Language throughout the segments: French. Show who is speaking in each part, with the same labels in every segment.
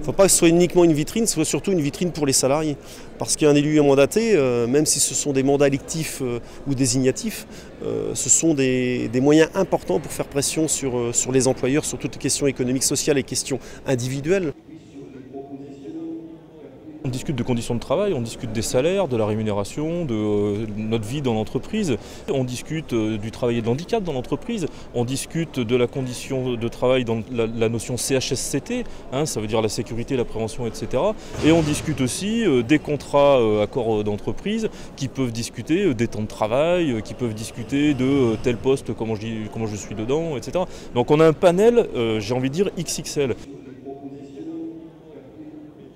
Speaker 1: faut pas que ce soit uniquement une vitrine, ce soit surtout une vitrine pour les salariés. Parce qu'un élu mandaté, même si ce sont des mandats électifs ou désignatifs, ce sont des moyens importants pour faire pression sur les employeurs, sur toutes les questions économiques, sociales et questions individuelles.
Speaker 2: On discute de conditions de travail, on discute des salaires, de la rémunération, de notre vie dans l'entreprise. On discute du travail et de l'handicap dans l'entreprise. On discute de la condition de travail dans la notion CHSCT, ça veut dire la sécurité, la prévention, etc. Et on discute aussi des contrats accords d'entreprise qui peuvent discuter des temps de travail, qui peuvent discuter de tel poste, comment je suis dedans, etc. Donc on a un panel, j'ai envie de dire, XXL.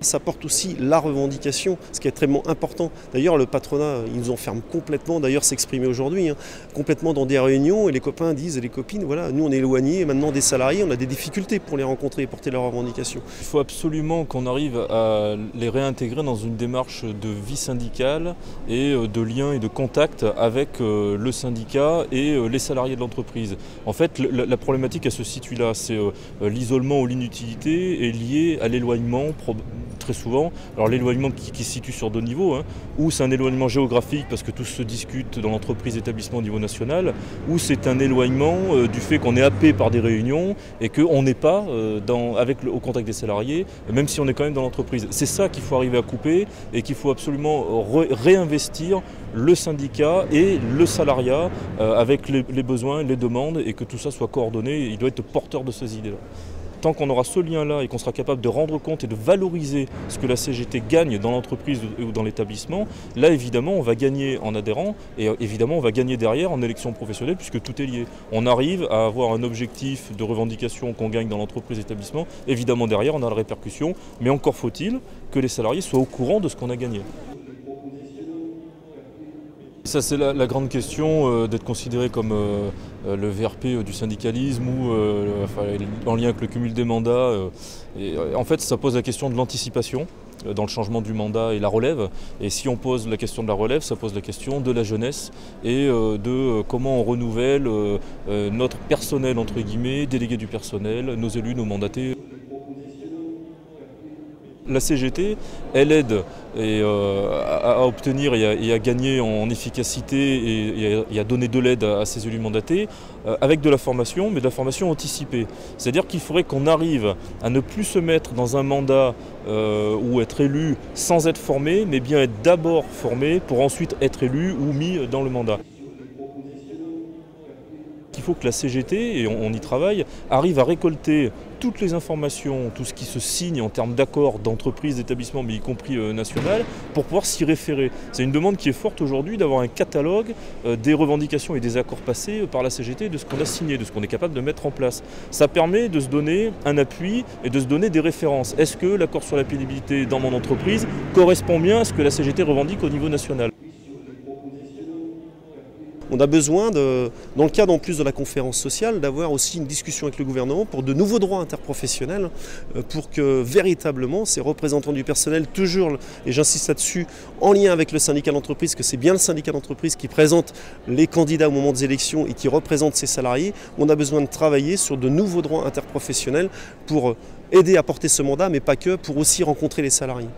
Speaker 1: Ça porte aussi la revendication, ce qui est extrêmement important. D'ailleurs, le patronat, il nous enferme complètement, d'ailleurs s'exprimer aujourd'hui, complètement dans des réunions, et les copains disent, et les copines, voilà, nous on est éloignés maintenant des salariés, on a des difficultés pour les rencontrer et porter leurs revendications.
Speaker 2: Il faut absolument qu'on arrive à les réintégrer dans une démarche de vie syndicale et de lien et de contact avec le syndicat et les salariés de l'entreprise. En fait, la problématique, elle se situe là, c'est l'isolement ou l'inutilité est lié à l'éloignement très souvent. Alors l'éloignement qui se situe sur deux niveaux, ou c'est un éloignement géographique parce que tout se discute dans l'entreprise établissement au niveau national, ou c'est un éloignement du fait qu'on est happé par des réunions et qu'on n'est pas au contact des salariés, même si on est quand même dans l'entreprise. C'est ça qu'il faut arriver à couper et qu'il faut absolument réinvestir le syndicat et le salariat avec les besoins, les demandes, et que tout ça soit coordonné. Il doit être porteur de ces idées-là. Tant qu'on aura ce lien-là et qu'on sera capable de rendre compte et de valoriser ce que la CGT gagne dans l'entreprise ou dans l'établissement, là évidemment on va gagner en adhérents et évidemment on va gagner derrière en élection professionnelle puisque tout est lié. On arrive à avoir un objectif de revendication qu'on gagne dans l'entreprise établissement, évidemment derrière on a la répercussion, mais encore faut-il que les salariés soient au courant de ce qu'on a gagné. Ça c'est la grande question d'être considéré comme le VRP du syndicalisme ou en lien avec le cumul des mandats. En fait ça pose la question de l'anticipation dans le changement du mandat et la relève. Et si on pose la question de la relève, ça pose la question de la jeunesse et de comment on renouvelle notre personnel, entre guillemets, délégué du personnel, nos élus, nos mandatés. La CGT, elle aide à obtenir et à gagner en efficacité et à donner de l'aide à ses élus mandatés avec de la formation, mais de la formation anticipée. C'est-à-dire qu'il faudrait qu'on arrive à ne plus se mettre dans un mandat ou être élu sans être formé, mais bien être d'abord formé pour ensuite être élu ou mis dans le mandat. Il faut que la CGT, et on y travaille, arrive à récolter toutes les informations, tout ce qui se signe en termes d'accords d'entreprise, d'établissement, mais y compris national, pour pouvoir s'y référer. C'est une demande qui est forte aujourd'hui d'avoir un catalogue des revendications et des accords passés par la CGT, de ce qu'on a signé, de ce qu'on est capable de mettre en place. Ça permet de se donner un appui et de se donner des références. Est-ce que l'accord sur la pénibilité dans mon entreprise correspond bien à ce que la CGT revendique au niveau national ?
Speaker 1: On a besoin, dans le cadre en plus de la conférence sociale, d'avoir aussi une discussion avec le gouvernement pour de nouveaux droits interprofessionnels, pour que véritablement ces représentants du personnel, toujours, et j'insiste là-dessus, en lien avec le syndicat d'entreprise, que c'est bien le syndicat d'entreprise qui présente les candidats au moment des élections et qui représente ses salariés, on a besoin de travailler sur de nouveaux droits interprofessionnels pour aider à porter ce mandat, mais pas que, pour aussi rencontrer les salariés.